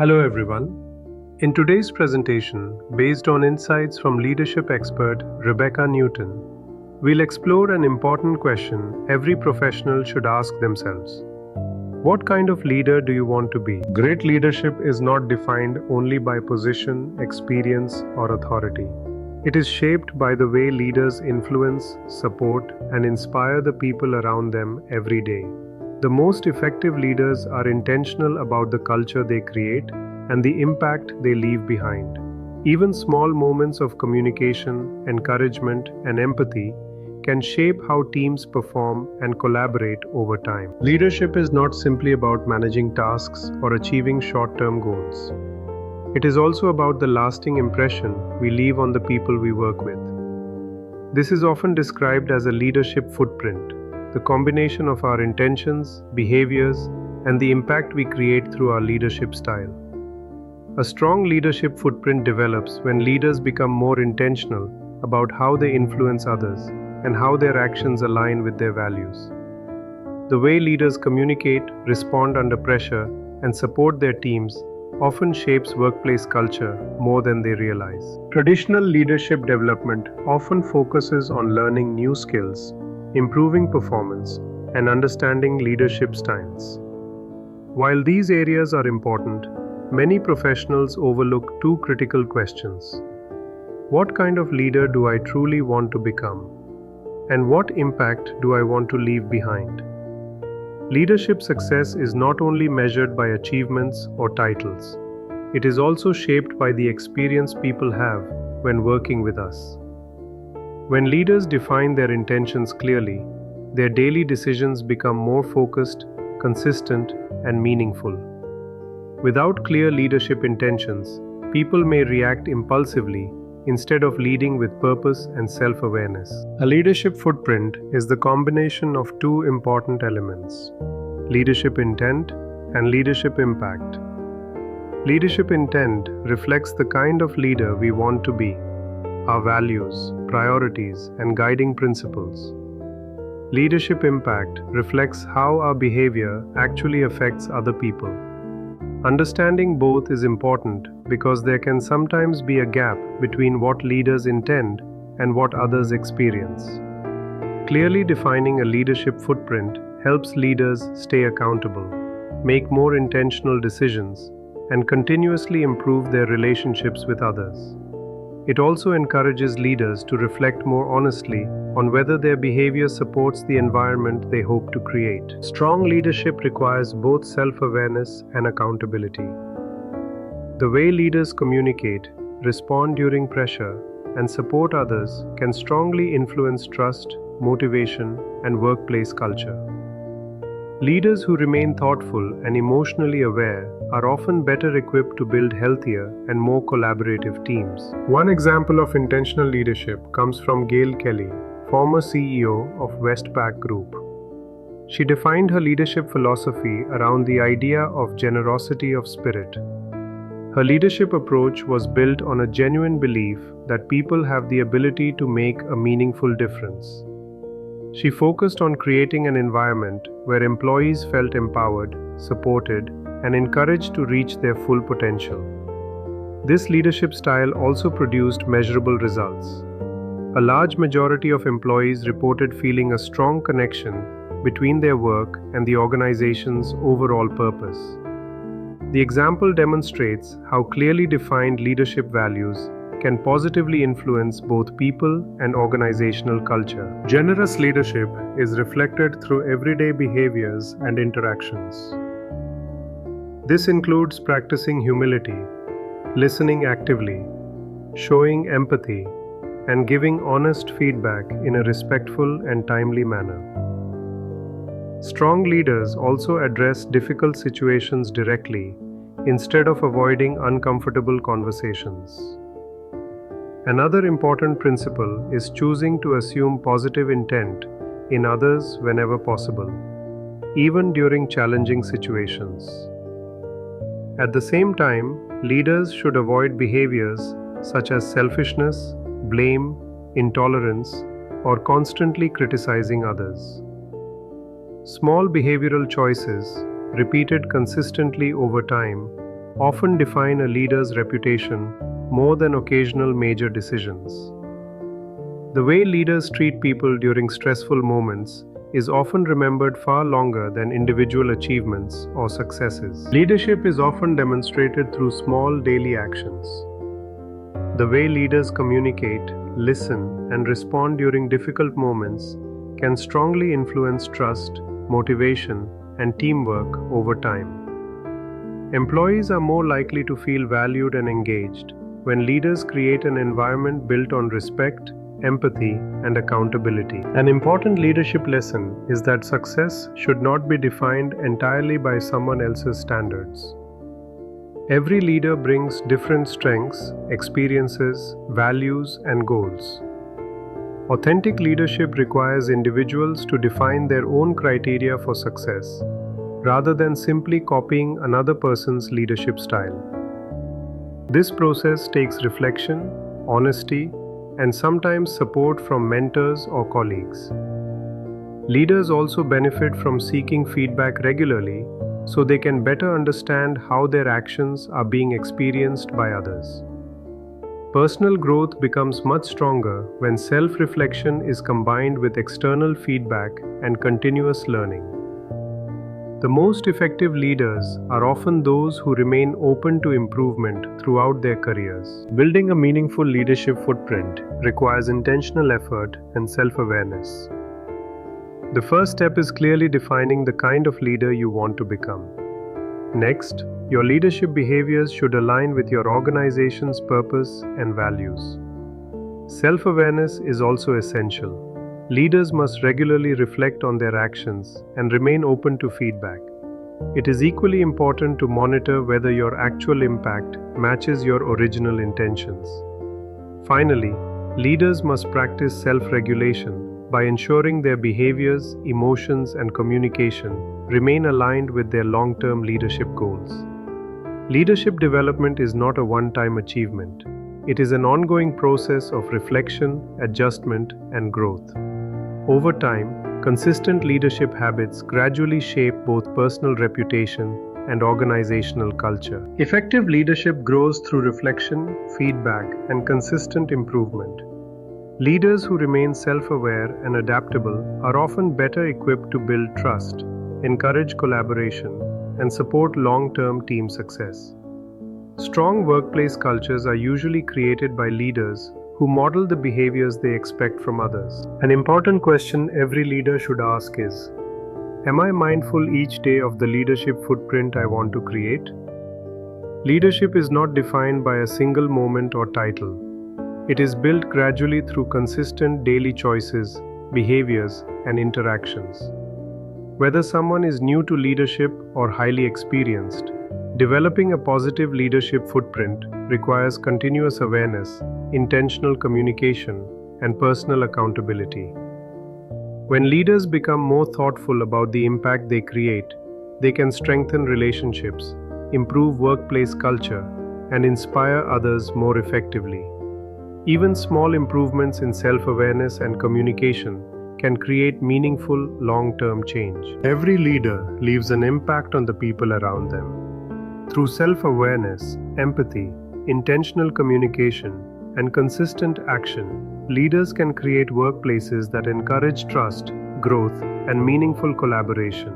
Hello, everyone. In today's presentation, based on insights from leadership expert Rebecca Newton, we'll explore an important question every professional should ask themselves. What kind of leader do you want to be? Great leadership is not defined only by position, experience, or authority. It is shaped by the way leaders influence, support, and inspire the people around them every day. The most effective leaders are intentional about the culture they create and the impact they leave behind. Even small moments of communication, encouragement, and empathy can shape how teams perform and collaborate over time. Leadership is not simply about managing tasks or achieving short-term goals. It is also about the lasting impression we leave on the people we work with. This is often described as a leadership footprint, the combination of our intentions, behaviors, and the impact we create through our leadership style. A strong leadership footprint develops when leaders become more intentional about how they influence others and how their actions align with their values. The way leaders communicate, respond under pressure, and support their teams often shapes workplace culture more than they realize. Traditional leadership development often focuses on learning new skills, improving performance, and understanding leadership styles. While these areas are important, many professionals overlook two critical questions. What kind of leader do I truly want to become? And what impact do I want to leave behind? Leadership success is not only measured by achievements or titles, it is also shaped by the experience people have when working with us. When leaders define their intentions clearly, their daily decisions become more focused, consistent, and meaningful. Without clear leadership intentions, people may react impulsively instead of leading with purpose and self-awareness. A leadership footprint is the combination of two important elements: leadership intent and leadership impact. Leadership intent reflects the kind of leader we want to be, our values, priorities, and guiding principles. Leadership impact reflects how our behavior actually affects other people. Understanding both is important because there can sometimes be a gap between what leaders intend and what others experience. Clearly defining a leadership footprint helps leaders stay accountable, make more intentional decisions, and continuously improve their relationships with others. It also encourages leaders to reflect more honestly on whether their behavior supports the environment they hope to create. Strong leadership requires both self-awareness and accountability. The way leaders communicate, respond during pressure, and support others can strongly influence trust, motivation, and workplace culture. Leaders who remain thoughtful and emotionally aware are often better equipped to build healthier and more collaborative teams. One example of intentional leadership comes from Gail Kelly, former CEO of Westpac Group. She defined her leadership philosophy around the idea of generosity of spirit. Her leadership approach was built on a genuine belief that people have the ability to make a meaningful difference. She focused on creating an environment where employees felt empowered, supported, and encouraged to reach their full potential. This leadership style also produced measurable results. A large majority of employees reported feeling a strong connection between their work and the organization's overall purpose. The example demonstrates how clearly defined leadership values can positively influence both people and organizational culture. Generous leadership is reflected through everyday behaviors and interactions. This includes practicing humility, listening actively, showing empathy, and giving honest feedback in a respectful and timely manner. Strong leaders also address difficult situations directly instead of avoiding uncomfortable conversations. Another important principle is choosing to assume positive intent in others whenever possible, even during challenging situations. At the same time, leaders should avoid behaviors such as selfishness, blame, intolerance, or constantly criticizing others. Small behavioral choices, repeated consistently over time, often define a leader's reputation more than occasional major decisions. The way leaders treat people during stressful moments is often remembered far longer than individual achievements or successes. Leadership is often demonstrated through small daily actions. The way leaders communicate, listen, and respond during difficult moments can strongly influence trust, motivation, and teamwork over time. Employees are more likely to feel valued and engaged when leaders create an environment built on respect, empathy, and accountability. An important leadership lesson is that success should not be defined entirely by someone else's standards. Every leader brings different strengths, experiences, values, and goals. Authentic leadership requires individuals to define their own criteria for success, rather than simply copying another person's leadership style. This process takes reflection, honesty, and sometimes support from mentors or colleagues. Leaders also benefit from seeking feedback regularly so they can better understand how their actions are being experienced by others. Personal growth becomes much stronger when self-reflection is combined with external feedback and continuous learning. The most effective leaders are often those who remain open to improvement throughout their careers. Building a meaningful leadership footprint requires intentional effort and self-awareness. The first step is clearly defining the kind of leader you want to become. Next, your leadership behaviors should align with your organization's purpose and values. Self-awareness is also essential. Leaders must regularly reflect on their actions and remain open to feedback. It is equally important to monitor whether your actual impact matches your original intentions. Finally, leaders must practice self-regulation by ensuring their behaviors, emotions, and communication remain aligned with their long-term leadership goals. Leadership development is not a one-time achievement. It is an ongoing process of reflection, adjustment, and growth. Over time, consistent leadership habits gradually shape both personal reputation and organizational culture. Effective leadership grows through reflection, feedback, and consistent improvement. Leaders who remain self-aware and adaptable are often better equipped to build trust, encourage collaboration, and support long-term team success. Strong workplace cultures are usually created by leaders who model the behaviors they expect from others. An important question every leader should ask is, am I mindful each day of the leadership footprint I want to create? Leadership is not defined by a single moment or title. It is built gradually through consistent daily choices, behaviors, and interactions. Whether someone is new to leadership or highly experienced, developing a positive leadership footprint requires continuous awareness, intentional communication, and personal accountability. When leaders become more thoughtful about the impact they create, they can strengthen relationships, improve workplace culture, and inspire others more effectively. Even small improvements in self-awareness and communication can create meaningful long-term change. Every leader leaves an impact on the people around them. Through self-awareness, empathy, intentional communication, and consistent action, leaders can create workplaces that encourage trust, growth, and meaningful collaboration.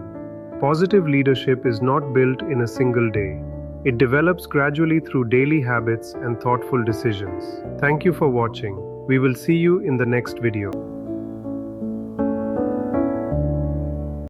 Positive leadership is not built in a single day. It develops gradually through daily habits and thoughtful decisions. Thank you for watching. We will see you in the next video.